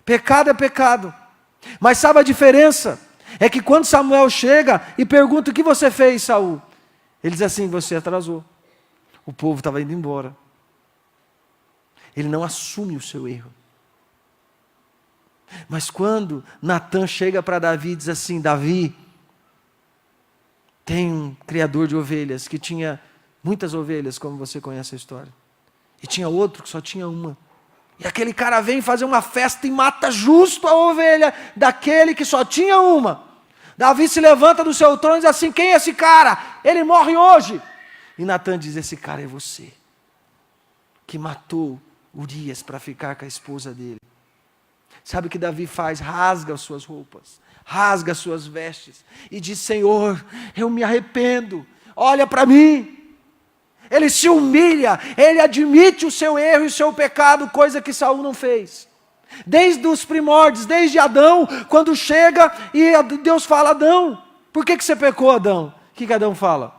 Pecado é pecado. Mas sabe a diferença? É que quando Samuel chega e pergunta, o que você fez, Saul? Ele diz assim, você atrasou. O povo estava indo embora. Ele não assume o seu erro. Mas quando Natã chega para Davi e diz assim, Davi, tem um criador de ovelhas que tinha muitas ovelhas, como você conhece a história. E tinha outro que só tinha uma. E aquele cara vem fazer uma festa e mata justo a ovelha daquele que só tinha uma. Davi se levanta do seu trono e diz assim, quem é esse cara? Ele morre hoje. E Natã diz, esse cara é você, que matou Urias para ficar com a esposa dele. Sabe o que Davi faz? Rasga as suas roupas, rasga as suas vestes e diz, Senhor, eu me arrependo, olha para mim. Ele se humilha, ele admite o seu erro e o seu pecado, coisa que Saul não fez. Desde os primórdios, desde Adão, quando chega e Deus fala, Adão, por que você pecou, Adão? O que Adão fala?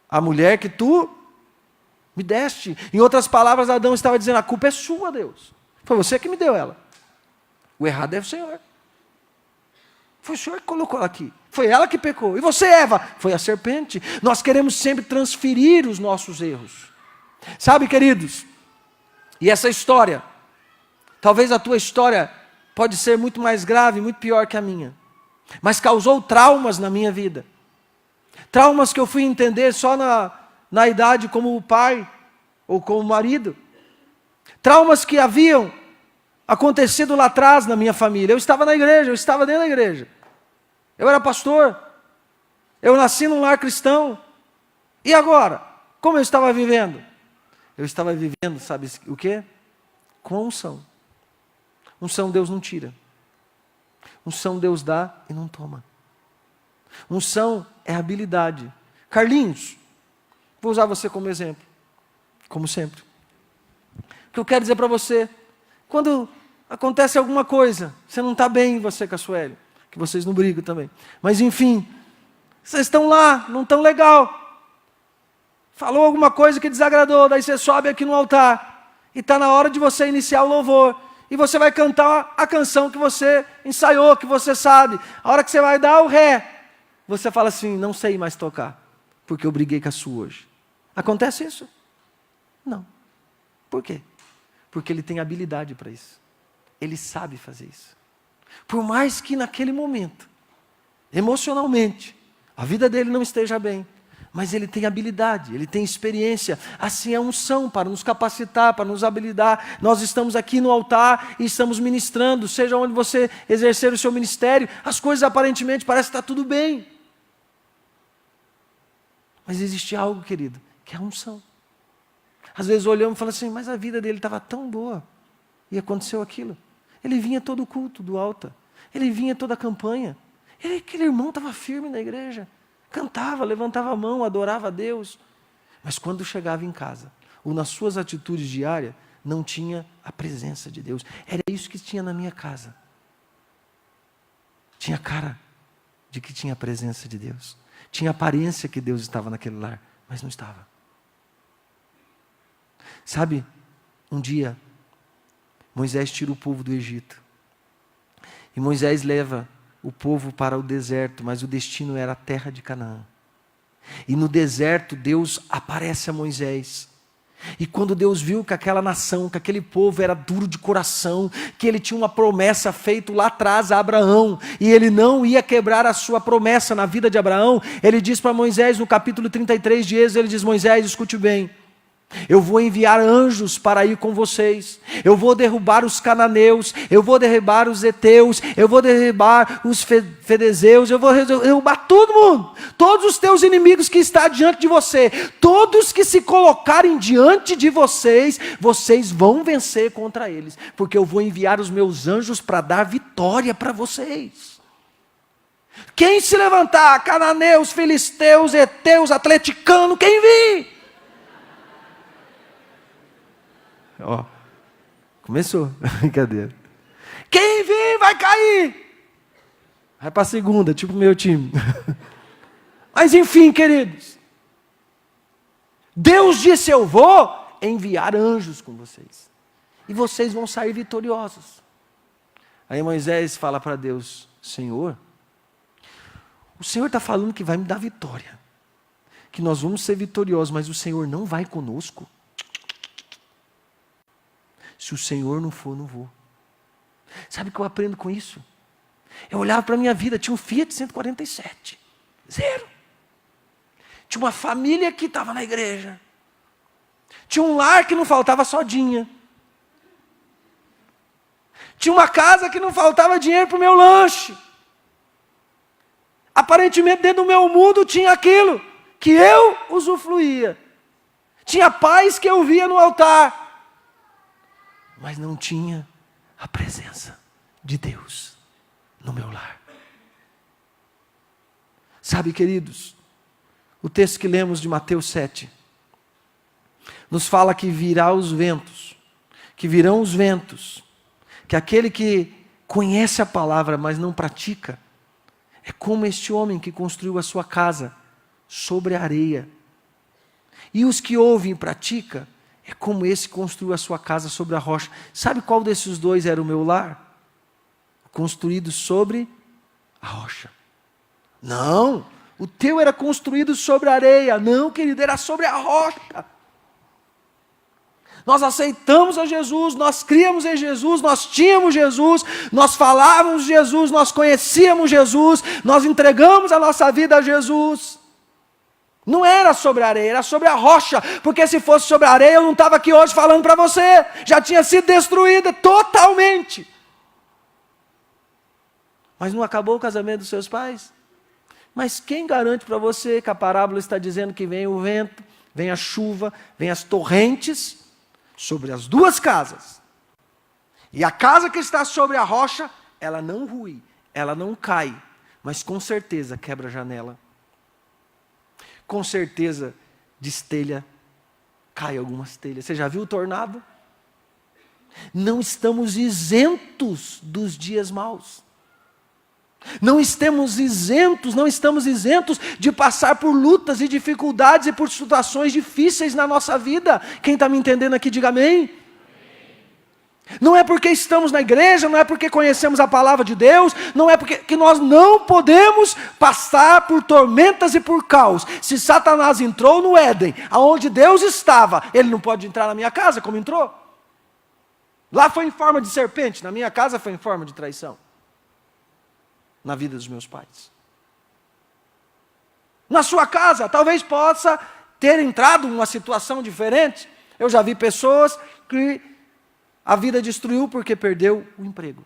A mulher que tu me deste. Em outras palavras, Adão estava dizendo, a culpa é sua, Deus. Foi você que me deu ela. O errado é o Senhor. Foi o Senhor que colocou ela aqui. Foi ela que pecou. E você, Eva? Foi a serpente. Nós queremos sempre transferir os nossos erros. Sabe, queridos? E essa história, talvez a tua história pode ser muito mais grave, muito pior que a minha. Mas causou traumas na minha vida. Traumas que eu fui entender só na idade como pai ou como marido. Traumas que haviam acontecido lá atrás na minha família. Eu estava na igreja, eu estava dentro da igreja. Eu era pastor. Eu nasci num lar cristão. E agora? Como eu estava vivendo? Eu estava vivendo, sabe o quê? Com a unção. Unção Deus não tira. Unção Deus dá e não toma. Unção é habilidade. Carlinhos, vou usar você como exemplo. Como sempre. O que eu quero dizer para você, quando acontece alguma coisa, você não está bem, você com a Sueli, que vocês não brigam também. Mas enfim, vocês estão lá, não estão legal. Falou alguma coisa que desagradou, daí você sobe aqui no altar. E está na hora de você iniciar o louvor. E você vai cantar a canção que você ensaiou, que você sabe. A hora que você vai dar o ré, você fala assim, não sei mais tocar, porque eu briguei com a sua hoje. Acontece isso? Não. Por quê? Porque ele tem habilidade para isso. Ele sabe fazer isso. Por mais que naquele momento, emocionalmente, A vida dele não esteja bem, mas ele tem habilidade, ele tem experiência. Assim é a unção para nos capacitar, para nos habilitar. Nós estamos aqui no altar e estamos ministrando, seja onde você exercer o seu ministério, as coisas aparentemente parecem estar tudo bem. Mas existe algo, querido, que é a unção. Às vezes olhamos e falamos assim, mas a vida dele estava tão boa, e aconteceu aquilo. Ele vinha todo o culto do altar, ele vinha toda a campanha, aquele irmão estava firme na igreja, cantava, levantava a mão, adorava a Deus, mas quando chegava em casa, ou nas suas atitudes diárias, não tinha a presença de Deus. Era isso que tinha na minha casa. Tinha cara de que tinha a presença de Deus, tinha aparência que Deus estava naquele lar, mas não estava. Sabe, um dia, Moisés tira o povo do Egito, e Moisés leva o povo para o deserto, mas o destino era a terra de Canaã. E no deserto Deus aparece a Moisés. E quando Deus viu que aquela nação, que aquele povo era duro de coração, que ele tinha uma promessa feita lá atrás a Abraão, e ele não ia quebrar a sua promessa na vida de Abraão, ele diz para Moisés no capítulo 33 de Êxodo, ele diz, Moisés, escute bem, eu vou enviar anjos para ir com vocês, eu vou derrubar os cananeus, eu vou derrubar os heteus, eu vou derrubar os ferezeus, eu vou derrubar todo mundo, todos os teus inimigos que estão diante de você, todos que se colocarem diante de vocês, vocês vão vencer contra eles, porque eu vou enviar os meus anjos para dar vitória para vocês. Quem se levantar, cananeus, filisteus, heteus, atleticanos, quem vir? Ó, começou, brincadeira. Quem vir vai cair. Vai para a segunda, tipo meu time. Mas enfim, queridos, Deus disse, eu vou enviar anjos com vocês, e vocês vão sair vitoriosos. Aí Moisés fala para Deus, Senhor, o Senhor está falando que vai me dar vitória, que nós vamos ser vitoriosos, mas o Senhor não vai conosco. Se o Senhor não for, não vou. Sabe o que eu aprendo com isso? Eu olhava para a minha vida, tinha um Fiat 147, zero. Tinha uma família que estava na igreja. Tinha um lar que não faltava sodinha. Tinha uma casa que não faltava dinheiro para o meu lanche. Aparentemente dentro do meu mundo tinha aquilo que eu usufruía. Tinha paz que eu via no altar. Mas não tinha a presença de Deus no meu lar. Sabe, queridos, o texto que lemos de Mateus 7, nos fala que virão os ventos, que aquele que conhece a palavra, mas não pratica, é como este homem que construiu a sua casa sobre a areia. E os que ouvem e praticam, é como esse construiu a sua casa sobre a rocha. Sabe qual desses dois era o meu lar? Construído sobre a rocha. Não, o teu era construído sobre a areia. Não, querido, era sobre a rocha. Nós aceitamos a Jesus, nós criamos em Jesus, nós tínhamos Jesus, nós falávamos de Jesus, nós conhecíamos Jesus, nós entregamos a nossa vida a Jesus. Não era sobre a areia, era sobre a rocha, porque se fosse sobre a areia eu não estava aqui hoje falando para você, já tinha sido destruída totalmente. Mas não acabou o casamento dos seus pais? Mas quem garante para você que a parábola está dizendo que vem o vento, vem a chuva, vem as torrentes sobre as duas casas, e a casa que está sobre a rocha, ela não rui, ela não cai, mas com certeza quebra a janela. Com certeza destelha, cai algumas telhas. Você já viu o tornado? Não estamos isentos dos dias maus. Não estamos isentos de passar por lutas e dificuldades e por situações difíceis na nossa vida. Quem está me entendendo aqui, diga amém. Não é porque estamos na igreja, não é porque conhecemos a palavra de Deus, não é porque que nós não podemos passar por tormentas e por caos. Se Satanás entrou no Éden, aonde Deus estava, ele não pode entrar na minha casa como entrou. Lá foi em forma de serpente, na minha casa foi em forma de traição. Na vida dos meus pais. Na sua casa, talvez possa ter entrado numa situação diferente. Eu já vi pessoas que a vida destruiu porque perdeu o emprego.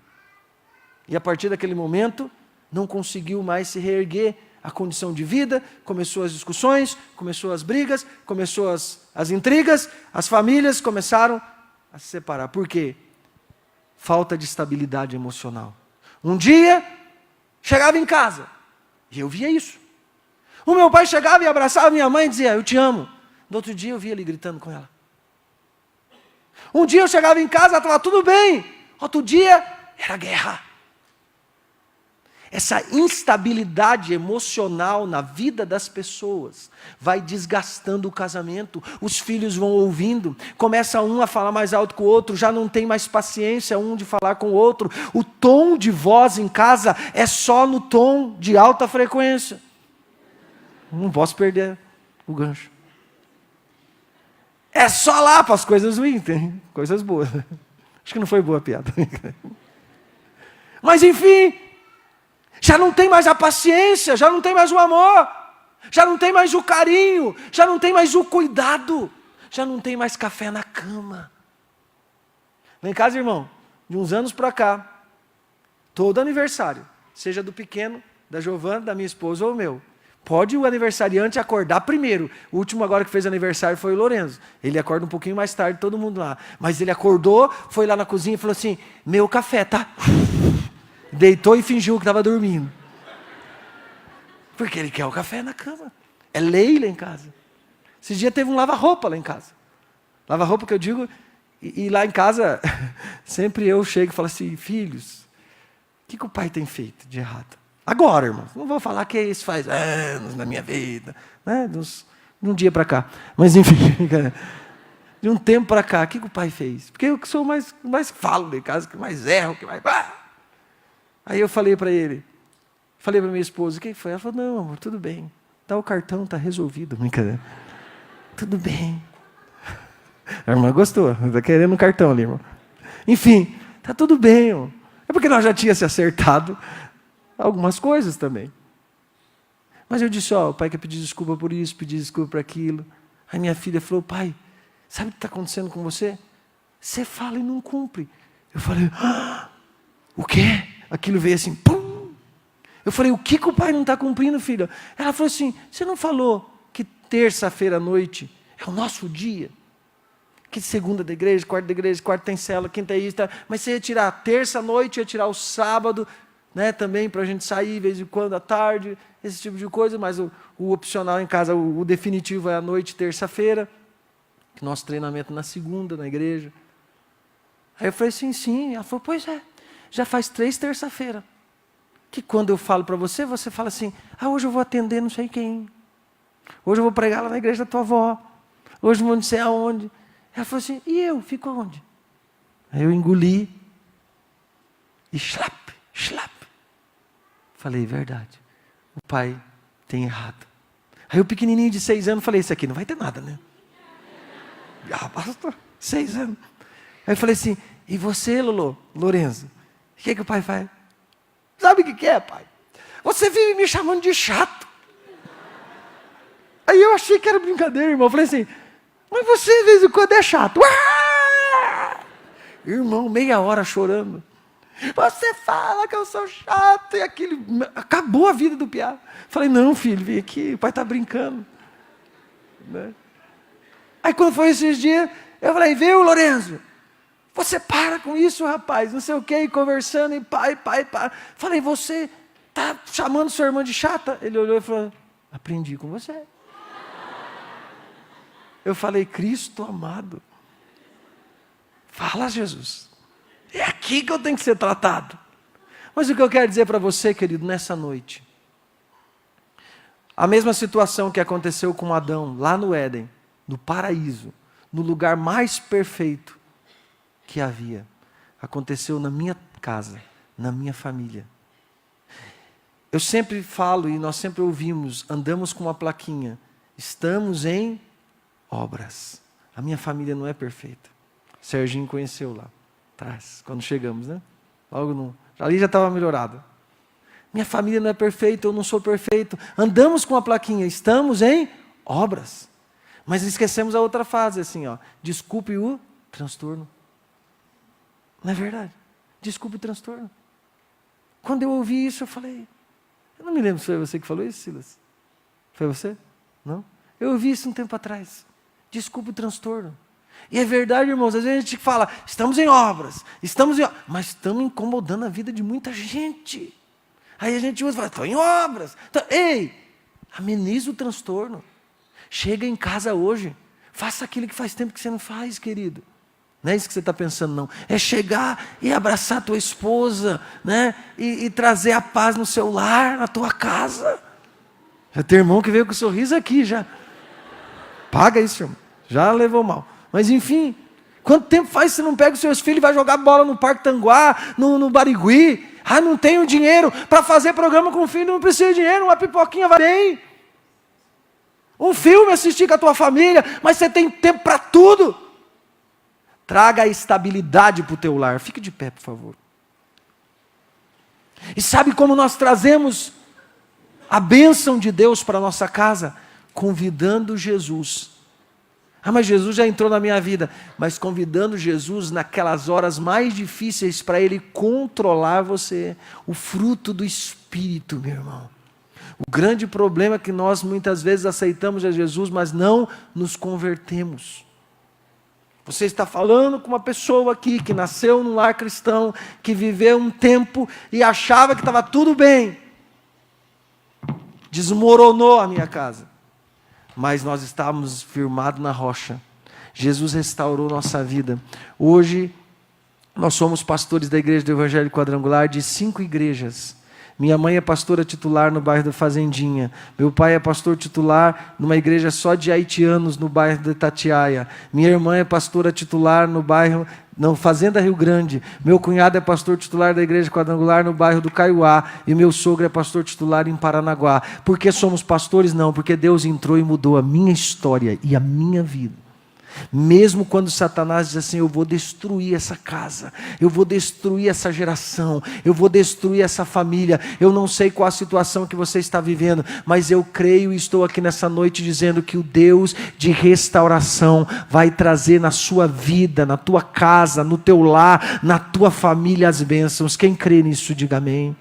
E a partir daquele momento, não conseguiu mais se reerguer a condição de vida, começou as discussões, começou as brigas, começou as intrigas, as famílias começaram a se separar. Por quê? Falta de estabilidade emocional. Um dia, chegava em casa, e eu via isso. O meu pai chegava e abraçava minha mãe e dizia, eu te amo. No outro dia eu via ele gritando com ela. Um dia eu chegava em casa, ela estava tudo bem. Outro dia, era guerra. Essa instabilidade emocional na vida das pessoas vai desgastando o casamento. Os filhos vão ouvindo, começa um a falar mais alto que o outro, já não tem mais paciência um de falar com o outro. O tom de voz em casa é só no tom de alta frequência. Não posso perder o gancho. É só lá para as coisas ruins, tem coisas boas. Acho que não foi boa a piada. Mas enfim, já não tem mais a paciência, já não tem mais o amor, já não tem mais o carinho, já não tem mais o cuidado, já não tem mais café na cama. Lá em casa, irmão, de uns anos para cá, todo aniversário, seja do pequeno, da Giovana, da minha esposa ou o meu, pode o aniversariante acordar primeiro. O último agora que fez aniversário foi o Lorenzo. Ele acorda um pouquinho mais tarde, todo mundo lá. Mas ele acordou, foi lá na cozinha e falou assim, meu café, tá? Deitou e fingiu que estava dormindo. Porque ele quer o café na cama. É lei lá em casa. Esses dias teve um lava-roupa lá em casa. Lava-roupa que eu digo, e lá em casa, sempre eu chego e falo assim, filhos, o que o pai tem feito de errado? Agora, irmãos, não vou falar que isso faz anos na minha vida, né? De um dia para cá. Mas enfim, de um tempo para cá, o que o pai fez? Porque eu que sou mais falo em casa, que mais erro, que mais... Aí eu falei para ele, falei para minha esposa, o que foi? Ela falou, não, amor, tudo bem. Dá o cartão, está resolvido. Brincadeira. Tudo bem. A irmã gostou, está querendo um cartão ali, irmão. Enfim, está tudo bem. Irmão. É porque nós já tínhamos se acertado algumas coisas também. Mas eu disse, o pai quer pedir desculpa por isso, pedir desculpa por aquilo. Aí minha filha falou, pai, sabe o que está acontecendo com você? Você fala e não cumpre. Eu falei, o quê? Aquilo veio assim, pum! Eu falei, o que o pai não está cumprindo, filha? Ela falou assim, você não falou que terça-feira à noite é o nosso dia? Que segunda da igreja, quarta tem célula, quinta é isso, mas você ia tirar a terça à noite, ia tirar o sábado, né, também para a gente sair de vez em quando à tarde, esse tipo de coisa, mas o opcional em casa, o definitivo é à noite, terça-feira, que nosso treinamento na segunda, na igreja. Aí eu falei assim, sim. Ela falou, pois é, já faz 3 terça-feira, que quando eu falo para você, você fala assim, hoje eu vou atender não sei quem, hoje eu vou pregar lá na igreja da tua avó, hoje eu vou não sei aonde. Ela falou assim, e eu fico onde? Aí eu engoli, e slap. Falei, verdade, o pai tem errado. Aí o pequenininho de 6 anos, falei, isso aqui não vai ter nada, né? Pastor, 6 anos. Aí eu falei assim, e você, Lorenzo, o que o pai faz? Sabe o que é, pai? Você vive me chamando de chato. Aí eu achei que era brincadeira, irmão. Eu falei assim, mas você de vez em quando é chato. Irmão, meia hora chorando. Você fala que eu sou chato e aquilo. Acabou a vida do piá. Falei, não, filho, vem aqui, o pai está brincando. Né? Aí quando foi esses dias, eu falei, viu, Lorenzo? Você para com isso, rapaz, não sei o quê, e conversando, e pai. Falei, você está chamando sua irmã de chata? Ele olhou e falou, aprendi com você. Eu falei, Cristo amado, fala, Jesus. É aqui que eu tenho que ser tratado. Mas o que eu quero dizer para você, querido, nessa noite, a mesma situação que aconteceu com Adão, lá no Éden, no paraíso, no lugar mais perfeito que havia, aconteceu na minha casa, na minha família. Eu sempre falo e nós sempre ouvimos, andamos com uma plaquinha, estamos em obras. A minha família não é perfeita. Serginho conheceu lá atrás, quando chegamos, né? Ali já estava melhorado. minha família não é perfeita, eu não sou perfeito. Andamos com a plaquinha, estamos em obras. Mas esquecemos a outra fase, assim, ó. Desculpe o transtorno. Não é verdade? Desculpe o transtorno. Quando eu ouvi isso, eu falei... Eu não me lembro se foi você que falou isso, Silas. Foi você? Não? Eu ouvi isso um tempo atrás. Desculpe o transtorno. E é verdade, irmãos, às vezes a gente fala, estamos em obras, mas estamos incomodando a vida de muita gente. Aí a gente usa e fala, estou em obras. Ei, ameniza o transtorno. Chega em casa hoje, faça aquilo que faz tempo que você não faz, querido. Não é isso que você está pensando, não. É chegar e abraçar a tua esposa, né? E trazer a paz no seu lar, na tua casa. Já tem irmão que veio com sorriso aqui, já. Paga isso, irmão. Já levou mal. Mas enfim, quanto tempo faz que você não pega os seus filhos e vai jogar bola no Parque Tanguá, no Barigui? Ah, não tenho dinheiro para fazer programa com o filho, não precisa de dinheiro, uma pipoquinha vai bem. Um filme assistir com a tua família, mas você tem tempo para tudo. Traga a estabilidade para o teu lar. Fique de pé, por favor. E sabe como nós trazemos a bênção de Deus para a nossa casa? Convidando Jesus. Ah, mas Jesus já entrou na minha vida. Mas convidando Jesus naquelas horas mais difíceis para Ele controlar você. O fruto do Espírito, meu irmão. O grande problema é que nós muitas vezes aceitamos a Jesus, mas não nos convertemos. Você está falando com uma pessoa aqui que nasceu num lar cristão, que viveu um tempo e achava que estava tudo bem. Desmoronou a minha casa. Mas nós estávamos firmados na rocha. Jesus restaurou nossa vida. Hoje, nós somos pastores da Igreja do Evangelho Quadrangular de 5 igrejas. Minha mãe é pastora titular no bairro da Fazendinha. Meu pai é pastor titular numa igreja só de haitianos no bairro da Itatiaia. Minha irmã é pastora titular no bairro, na Fazenda Rio Grande. Meu cunhado é pastor titular da Igreja Quadrangular no bairro do Caiuá. E meu sogro é pastor titular em Paranaguá. Por que somos pastores? Não, porque Deus entrou e mudou a minha história e a minha vida. Mesmo quando Satanás diz assim, eu vou destruir essa casa, eu vou destruir essa geração, eu vou destruir essa família, eu não sei qual a situação que você está vivendo, mas eu creio e estou aqui nessa noite dizendo que o Deus de restauração vai trazer na sua vida, na tua casa, no teu lar, na tua família as bênçãos. Quem crê nisso, diga amém.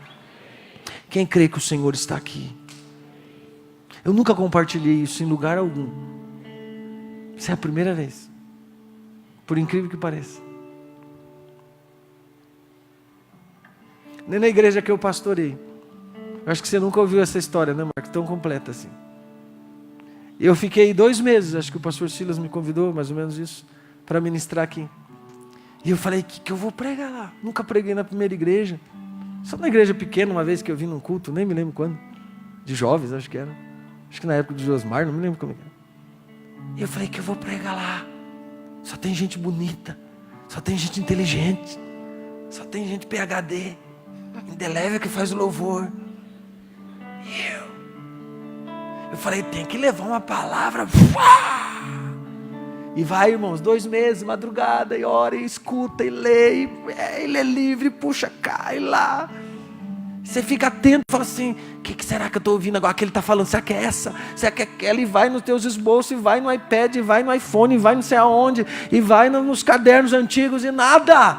Quem crê que o Senhor está aqui? Eu nunca compartilhei isso em lugar algum. Isso é a primeira vez. Por incrível que pareça. Nem na igreja que eu pastorei. Eu acho que você nunca ouviu essa história, né, Marcos? Tão completa assim. Eu fiquei 2 meses, acho que o pastor Silas me convidou, mais ou menos isso, para ministrar aqui. E eu falei, que eu vou pregar lá? Nunca preguei na primeira igreja. Só na igreja pequena, uma vez que eu vim num culto, nem me lembro quando. De jovens, acho que era. Acho que na época de Josmar, não me lembro como era. E eu falei que eu vou pregar lá. Só tem gente bonita. Só tem gente inteligente. Só tem gente PhD. Indelével que faz o louvor. E eu falei, tem que levar uma palavra. E vai, irmãos, 2 meses, madrugada, e ora, e escuta, e lê. Ele é livre, puxa cá e lá. Você fica atento e fala assim, o que será que eu estou ouvindo agora? Que ele está falando, será que é essa? Será que é aquela? E vai nos teus esboços, e vai no iPad, e vai no iPhone, e vai não sei aonde, e vai nos cadernos antigos, e nada,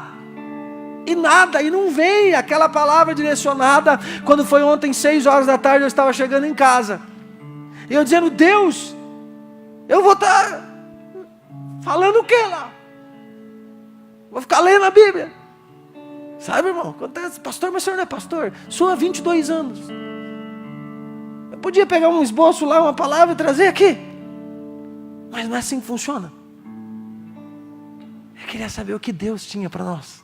e não vem aquela palavra direcionada. Quando foi ontem, 6 horas da tarde, eu estava chegando em casa, e eu dizendo, Deus, eu vou estar falando o que lá? Vou ficar lendo a Bíblia. Sabe, irmão, acontece, pastor, mas o senhor não é pastor? Sou há 22 anos. Eu podia pegar um esboço lá, uma palavra e trazer aqui. Mas não é assim que funciona. Eu queria saber o que Deus tinha para nós.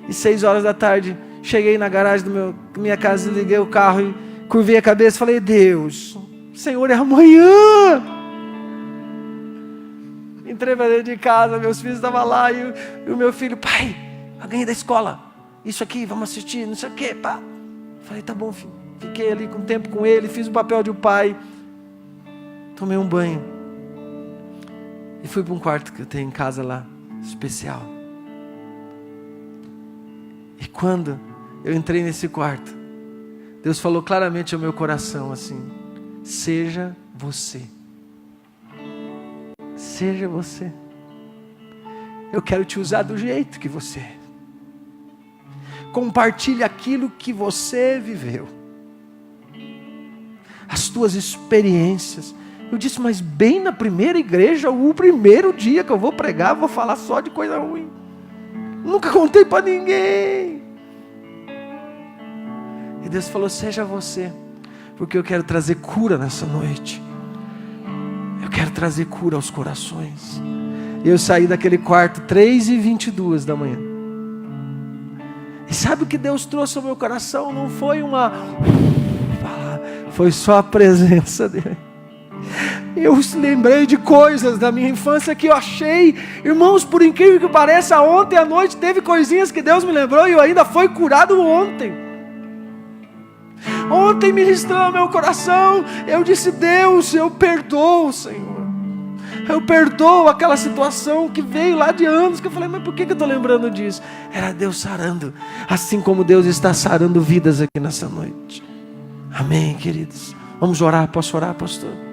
E 6 horas da tarde, cheguei na garagem da minha casa, liguei o carro e curvei a cabeça e falei, Deus, Senhor, é amanhã. Entrei para dentro de casa, meus filhos estavam lá e o meu filho, pai, alguém da escola, isso aqui, vamos assistir, não sei o que, pá. Falei, tá bom, filho. Fiquei ali com o tempo com ele, fiz o papel de um pai, tomei um banho e fui para um quarto que eu tenho em casa lá, especial. E quando eu entrei nesse quarto, Deus falou claramente ao meu coração assim: seja você. Seja você. Eu quero te usar do jeito que você é. Compartilhe aquilo que você viveu. As tuas experiências. Eu disse, mas bem na primeira igreja, o primeiro dia que eu vou pregar, vou falar só de coisa ruim. Nunca contei para ninguém. E Deus falou, seja você. Porque eu quero trazer cura nessa noite. Eu quero trazer cura aos corações. Eu saí daquele quarto 3h22 da manhã. E sabe o que Deus trouxe ao meu coração? Não foi foi só a presença dele. Eu lembrei de coisas da minha infância que eu achei, irmãos, por incrível que pareça, ontem à noite teve coisinhas que Deus me lembrou e eu ainda fui curado ontem. Ontem ministrou ao meu coração, eu disse, Deus, eu perdoo, Senhor. Eu perdoo aquela situação que veio lá de anos, que eu falei, mas por que eu estou lembrando disso? Era Deus sarando, assim como Deus está sarando vidas aqui nessa noite. Amém, queridos? Vamos orar, posso orar, pastor?